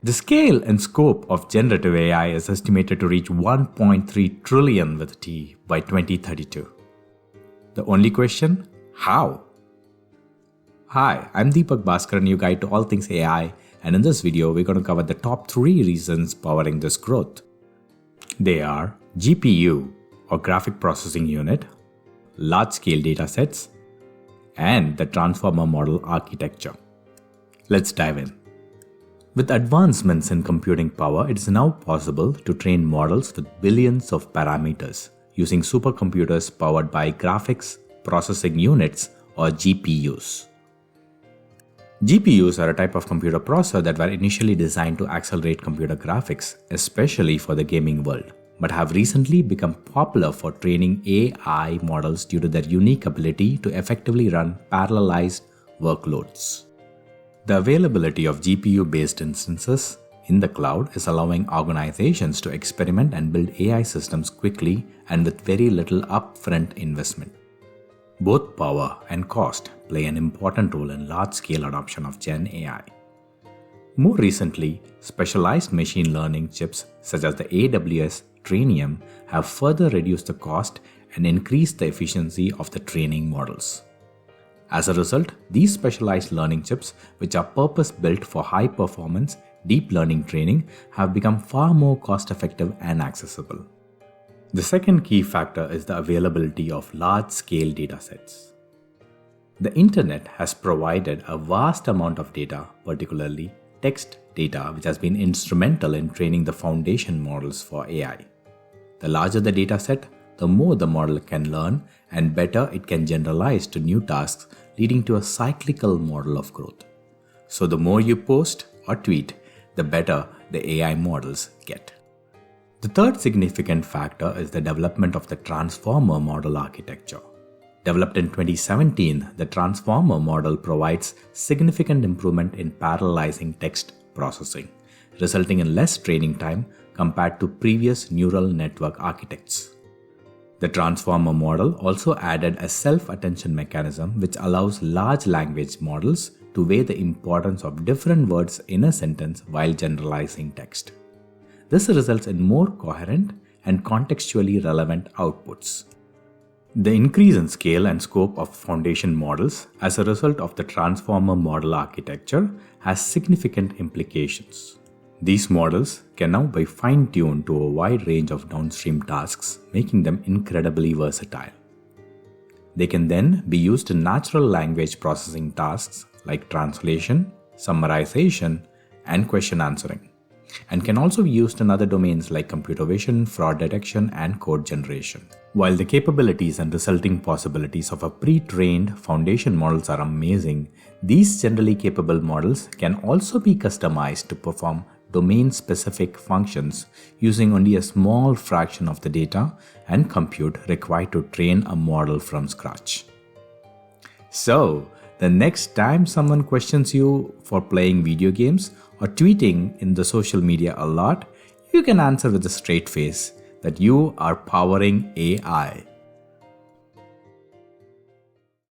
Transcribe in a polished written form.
The scale and scope of generative AI is estimated to reach 1.3 trillion with T by 2032. The only question, how? Hi, I'm Deepak Bhaskaran, your guide to all things AI, and in this video, we're going to cover the top 3 reasons powering this growth. They are GPU, or Graphic Processing Unit, large-scale datasets, and the transformer model architecture. Let's dive in. With advancements in computing power, it is now possible to train models with billions of parameters using supercomputers powered by graphics processing units or GPUs. GPUs are a type of computer processor that were initially designed to accelerate computer graphics, especially for the gaming world, but have recently become popular for training AI models due to their unique ability to effectively run parallelized workloads. The availability of GPU-based instances in the cloud is allowing organizations to experiment and build AI systems quickly and with very little upfront investment. Both power and cost play an important role in large-scale adoption of Gen AI. More recently, specialized machine learning chips such as the AWS Trainium have further reduced the cost and increased the efficiency of the training models. As a result, these specialized learning chips, which are purpose-built for high-performance, deep learning training, have become far more cost-effective and accessible. The second key factor is the availability of large-scale datasets. The internet has provided a vast amount of data, particularly text data, which has been instrumental in training the foundation models for AI. The larger the dataset, the more the model can learn and better it can generalize to new tasks, leading to a cyclical model of growth. So the more you post or tweet, the better the AI models get. The third significant factor is the development of the transformer model architecture. Developed in 2017, the transformer model provides significant improvement in parallelizing text processing, resulting in less training time compared to previous neural network architects. The transformer model also added a self-attention mechanism which allows large language models to weigh the importance of different words in a sentence while generalizing text. This results in more coherent and contextually relevant outputs. The increase in scale and scope of foundation models as a result of the transformer model architecture has significant implications. These models can now be fine-tuned to a wide range of downstream tasks, making them incredibly versatile. They can then be used in natural language processing tasks like translation, summarization, and question answering, and can also be used in other domains like computer vision, fraud detection, and code generation. While the capabilities and resulting possibilities of a pre-trained foundation models are amazing, these generally capable models can also be customized to perform domain-specific functions using only a small fraction of the data and compute required to train a model from scratch. So, the next time someone questions you for playing video games or tweeting in the social media a lot, you can answer with a straight face that you are powering AI.